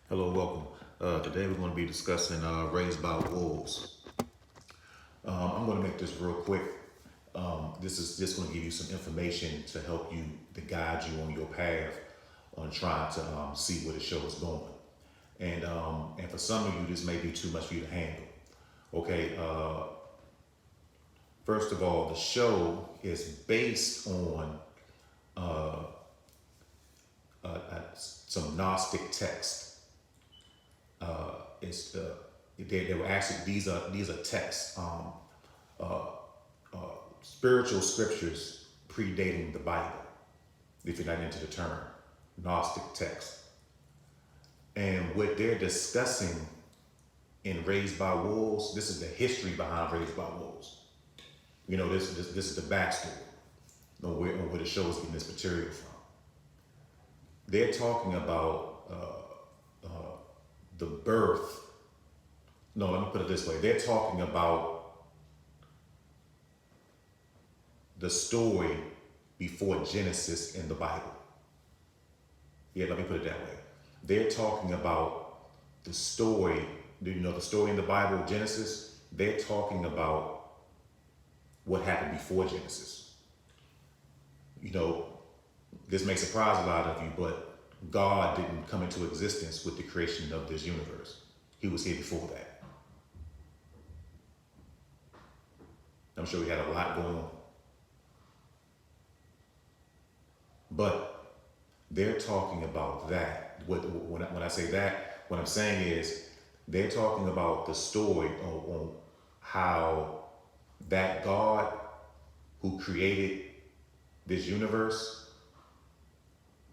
Hello, welcome. Today we're going to be discussing Raised by Wolves. I'm going to make this real quick. This is just going to give you some information to help you, to guide you on your path on trying to see where the show is going. And for some of you, this may be too much for you to handle. Okay, first of all, the show is based on some Gnostic text. It's they were actually these are texts, spiritual scriptures predating the Bible. If you're not into the term, Gnostic text, and what they're discussing in Raised by Wolves, this is the history behind Raised by Wolves. You know, this is the backstory on where the show is getting this material from. They're talking about the birth. No, let me put it this way. They're talking about the story before Genesis in the Bible. Yeah, let me put it that way. They're talking about the story, the story in the Bible, Genesis. They're talking about what happened before Genesis. You know, this may surprise a lot of you, but God didn't come into existence with the creation of this universe. He was here before that. I'm sure we had a lot going on. But they're talking about that. When I say that, what I'm saying is they're talking about the story on how that God who created this universe,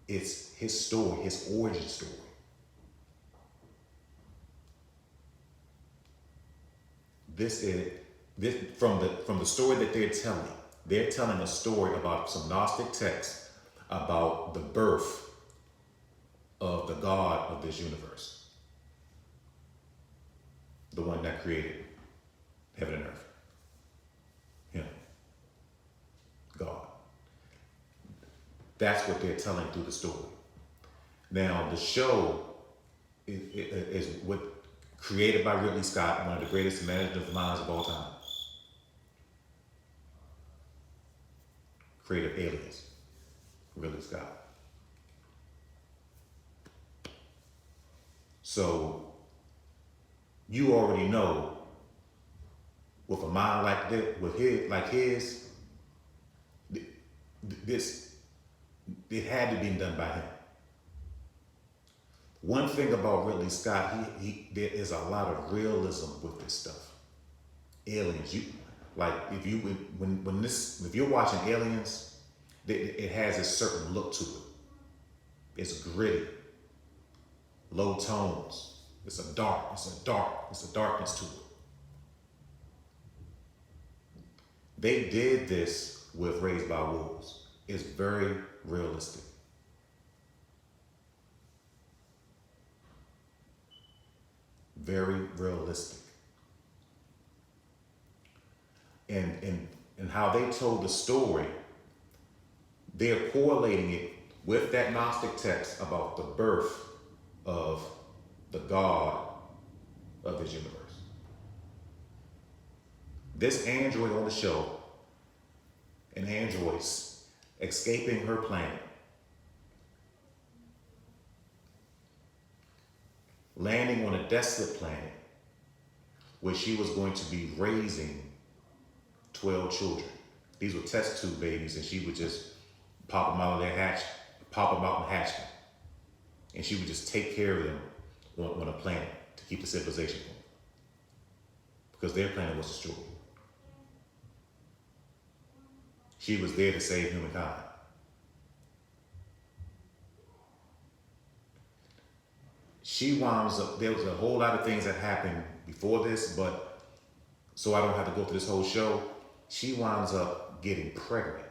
it's his story, his origin story. This from the story that they're telling. They're telling a story about some Gnostic texts about the birth of the God of this universe, the one that created heaven and earth. Him, God. That's what they're telling through the story. Now, the show is what created by Ridley Scott, one of the greatest imaginative minds of all time. Creative aliens, Ridley Scott. So you already know, with a mind like that, with his, this it had to be done by him. One thing about Ridley Scott, there is a lot of realism with this stuff. Aliens, like if you're watching Aliens, it has a certain look to it. It's gritty, low tones. It's a darkness to it. They did this with Raised by Wolves. It's very realistic. Very realistic. And how they told the story, they're correlating it with that Gnostic text about the birth of the God of this universe. This android on the show, an android escaping her planet, landing on a desolate planet where she was going to be raising 12 children. These were test tube babies, and she would just pop them out and hatch them. And she would just take care of them on a planet to keep the civilization going. Because their planet was destroyed. She was there to save humankind. She winds up, there was a whole lot of things that happened before this, but so I don't have to go through this whole show. She winds up getting pregnant.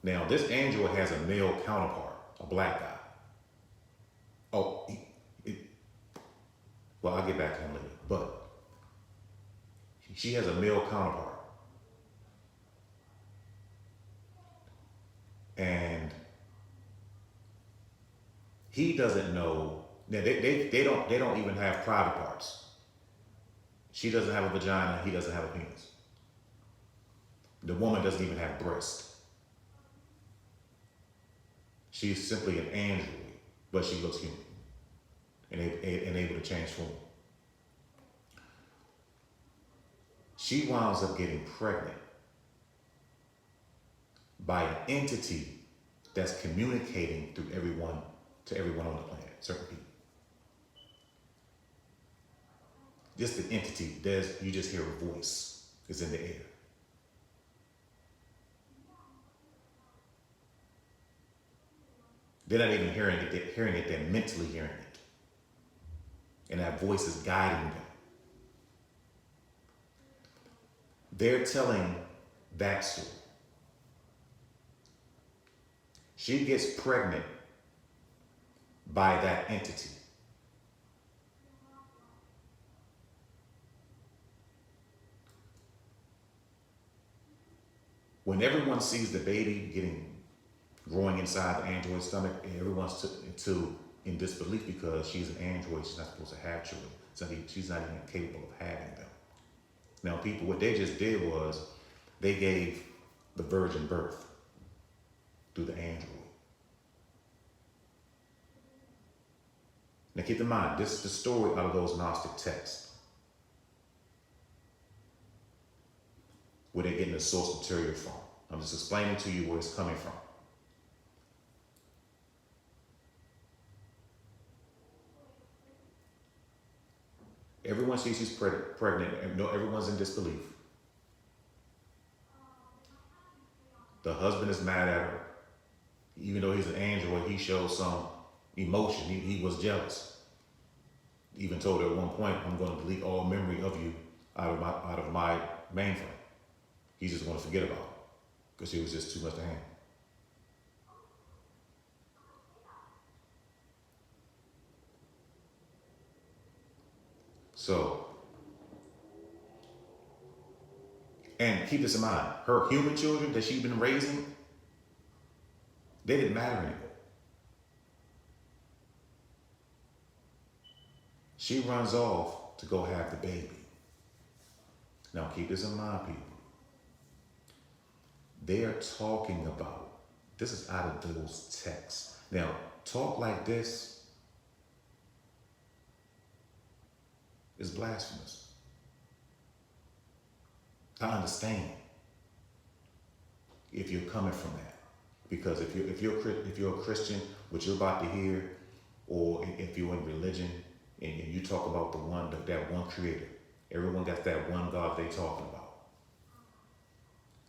Now, this android has a male counterpart, a black guy. Oh, well, I'll get back to him later. But she has a male counterpart. And he doesn't know Now they don't even have private parts. She doesn't have a vagina, he doesn't have a penis. The woman doesn't even have breasts. She's simply an android, but she looks human and able to change form. She winds up getting pregnant by an entity that's communicating through everyone to everyone on the planet, certain people. Just an entity, you just hear a voice. It's in the air. They're not even hearing it, they're mentally hearing it. And that voice is guiding them. They're telling that story. She gets pregnant by that entity. When everyone sees the baby growing inside the android's stomach, everyone's in disbelief because she's an android. She's not supposed to have children. She's not even capable of having them. Now, people, what they just did was they gave the virgin birth through the android. Now, keep in mind, this is the story out of those Gnostic texts, where they're getting the source material from. I'm just explaining to you where it's coming from. Everyone sees she's pregnant, and everyone's in disbelief. The husband is mad at her. Even though he's an android, he shows some emotion. He was jealous. Even told her at one point, I'm going to delete all memory of you out of my mainframe. He's just going to forget about it because it was just too much to handle. So, and keep this in mind, her human children that she'd been raising, they didn't matter anymore. She runs off to go have the baby. Now keep this in mind, people. They are talking about, this is out of those texts. Now, talk like this is blasphemous. I understand if you're coming from that, because if you're a Christian, what you're about to hear, or if you're in religion and you talk about that one creator, everyone got that one God they talking about.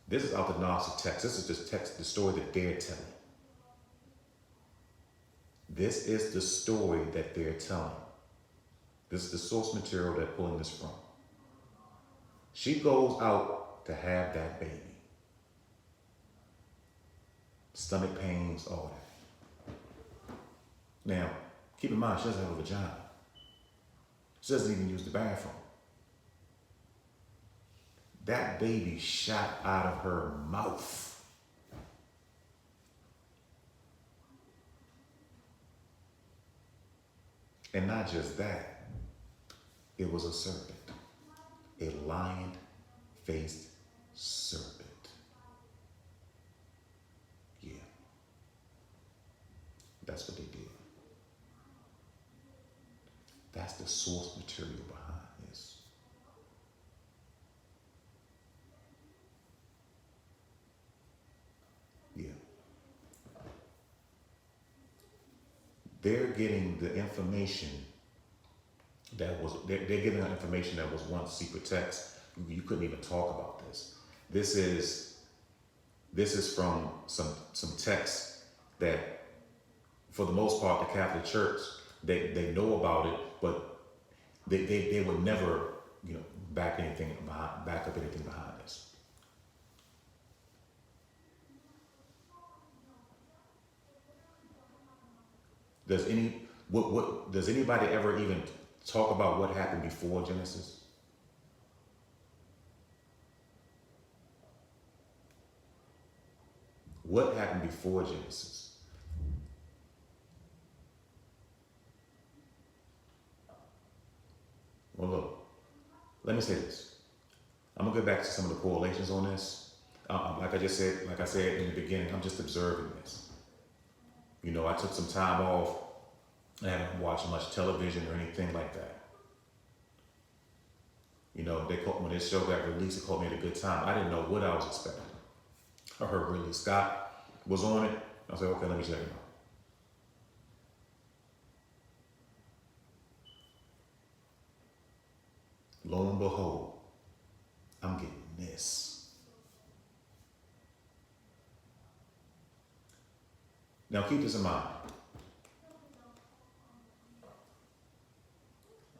This is out the Gnostic text. This is just text, the story that they're telling. This is the story that they're telling. This is the source material they're pulling this from. She goes out to have that baby. Stomach pains, all that. Now, keep in mind, she doesn't have a vagina. She doesn't even use the bathroom. That baby shot out of her mouth. And not just that, it was a serpent, a lion-faced serpent. Yeah, that's what they did. That's the source material behind this. Yeah. They're getting the information they're giving out information that was once secret text. You couldn't even talk about this. This is from some texts that, for the most part, the Catholic Church, they know about it, but they would never, back up anything behind this. Does anybody ever even talk about what happened before Genesis? What happened before Genesis? Let me say this. I'm gonna go back to some of the correlations on this. Like I said in the beginning, I'm just observing this. You know, I took some time off. I haven't watched much television or anything like that. You know, when this show got released, it caught me at a good time. I didn't know what I was expecting. I heard Ridley Scott was on it. I said, okay, let me check it out. Lo and behold, I'm getting this. Now keep this in mind.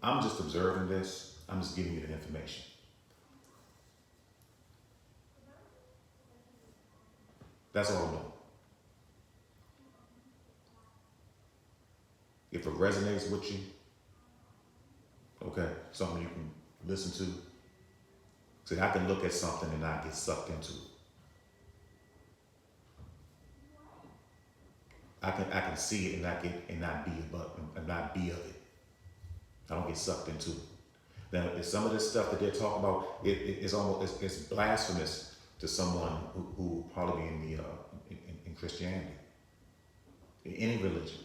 I'm just observing this. I'm just giving you the information. That's all I know. If it resonates with you, okay, something you can listen to. See, I can look at something and not get sucked into it. I can see it and not be of it. I don't get sucked into it. Now, if some of this stuff that they're talking about, it's blasphemous to someone who probably be in Christianity, in any religion.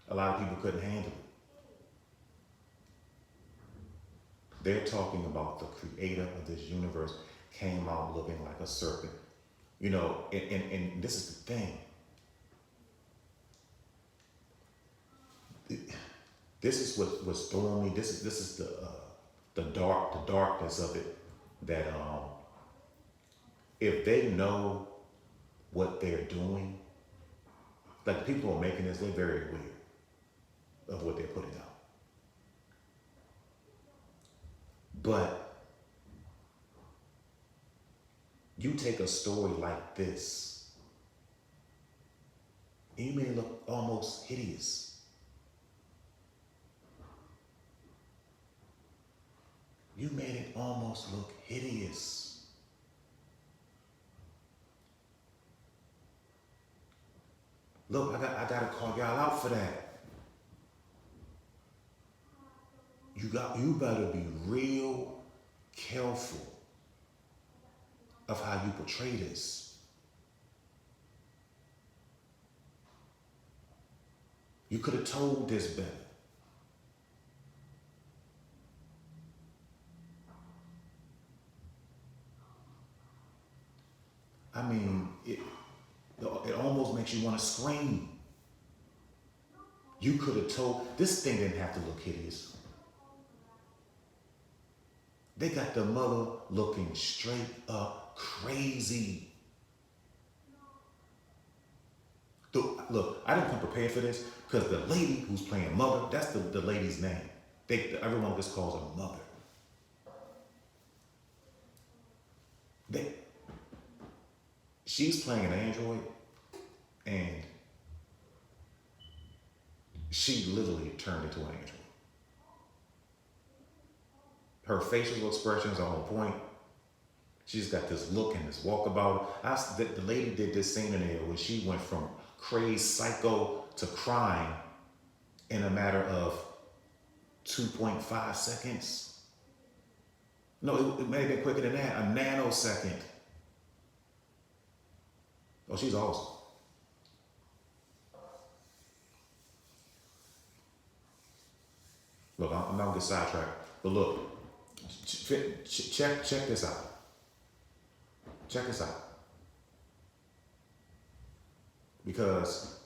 A lot of people couldn't handle it. They're talking about the creator of this universe came out looking like a serpent. You know, and this is the thing. This is what's throwing me. This is the darkness of it. That if they know what they're doing, like the people who are making this, they're very aware of what they're putting out. But you take a story like this, and you may look almost hideous. You made it almost look hideous. Look, I gotta call y'all out for that. You better be real careful of how you portray this. You could have told this better. I mean, it almost makes you want to scream. You could have told, this thing didn't have to look hideous. They got the mother looking straight up crazy. Look, I didn't come prepared for this because the lady who's playing mother, that's the lady's name. Everyone just calls her mother. She's playing an android, and she literally turned into an android. Her facial expressions are on point. She's got this look and this walk about her. The lady did this scene in there where she went from crazed psycho to crying in a matter of 2.5 seconds. No, it may have been quicker than that, a nanosecond. Oh, she's awesome. Look, I'm not gonna get sidetracked, but look, check this out. Check this out. Because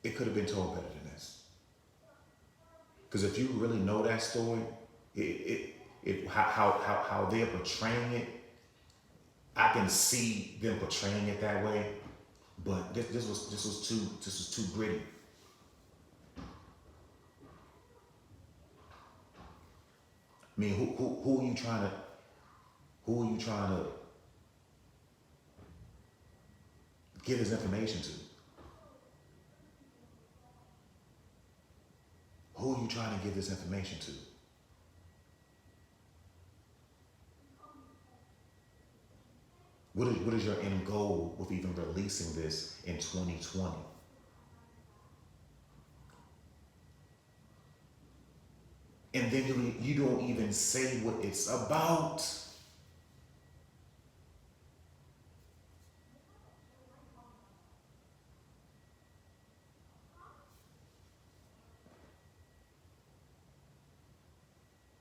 it could have been told better than this. Because if you really know that story, how they're portraying it, I can see them portraying it that way, but this was too gritty. I mean, who are you trying to give this information to? Who are you trying to give this information to? What is your end goal with even releasing this in 2020? And then you don't even say what it's about.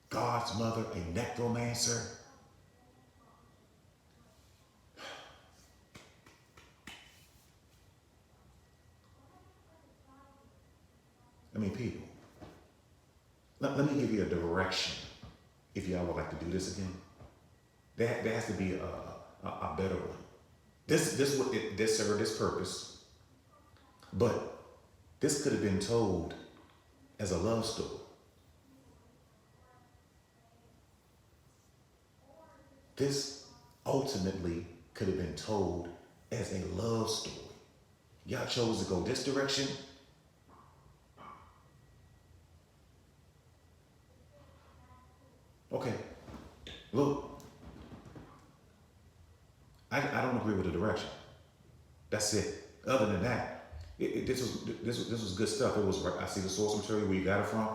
God's mother, a necromancer. I mean, people, let me give you a direction if y'all would like to do this again. There has to be a better one. This served this purpose, but this could have been told as a love story. This ultimately could have been told as a love story. Y'all chose to go this direction. Okay, look, I don't agree with the direction. That's it. Other than that, this was good stuff. It was right. I see the source material where you got it from.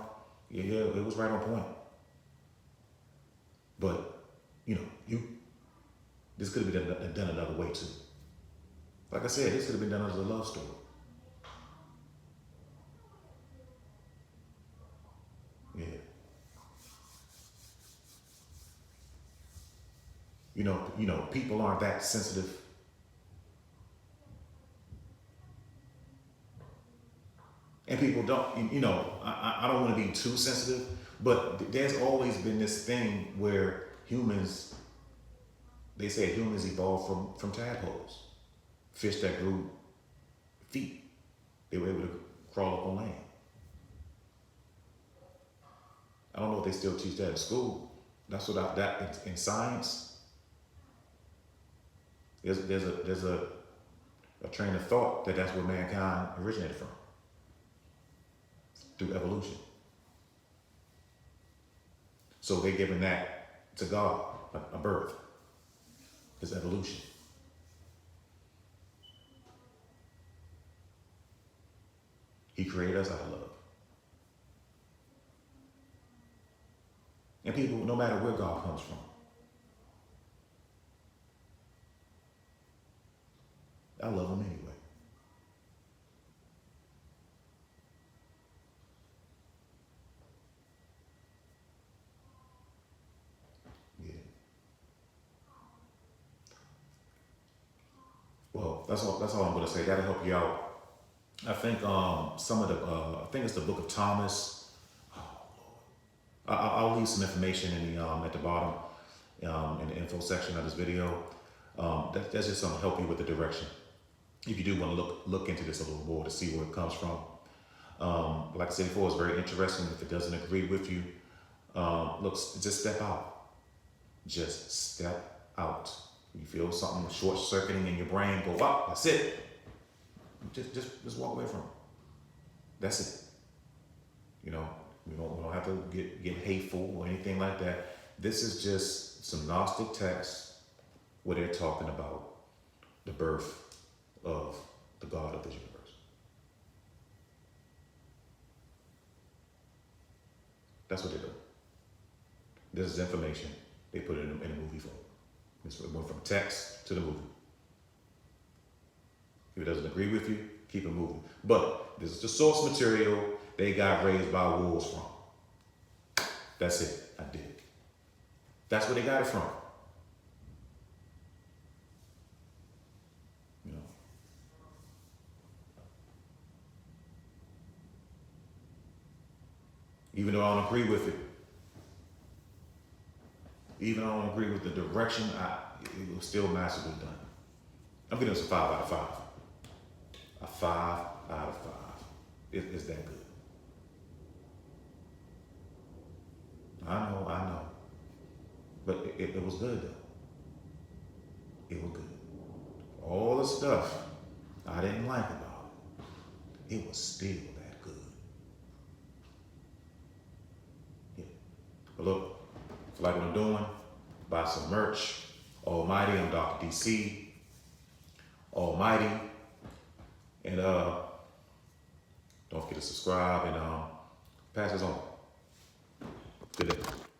Yeah, it was right on point. But this could have been done another way too. Like I said, this could have been done as a love story. Yeah. People aren't that sensitive. And people don't, I don't want to be too sensitive, but there's always been this thing where they say humans evolved from tadpoles, fish that grew feet. They were able to crawl up on land. I don't know if they still teach that in school. That's what that in science. There's a train of thought that's where mankind originated from, through evolution. So they're giving that to God, a birth, his evolution. He created us out of love. And people, no matter where God comes from, I love him anyway. Yeah. Well, that's all I'm going to say. That'll help you out. I think I think it's the Book of Thomas. I'll leave some information in the at the bottom in the info section of this video. That's just going to help you with the direction. If you do want to look into this a little more to see where it comes from. Like I said before, it's very interesting. If it doesn't agree with you, look, just step out. Just step out. You feel something short-circuiting in your brain, go up. That's it. Just walk away from it. That's it. We don't have to get hateful or anything like that. This is just some Gnostic texts where they're talking about the birth of the God of this universe. That's what they do. This is information. They put it in a movie form. It went from text to the movie. If it doesn't agree with you, keep it moving. But this is the source material they got raised by wolves from. That's it. I did it. That's where they got it from. Even though I don't agree with it, even though I don't agree with the direction, it was still masterfully done. I'm giving this a 5 out of 5. A 5 out of 5. It's that good. I know. But it was good though. It was good. All the stuff I didn't like about it, it was still that good. Yeah. But look, if you like what I'm doing, buy some merch. Almighty, I'm Dr. DC. Almighty. And don't forget to subscribe and pass this on. Good day.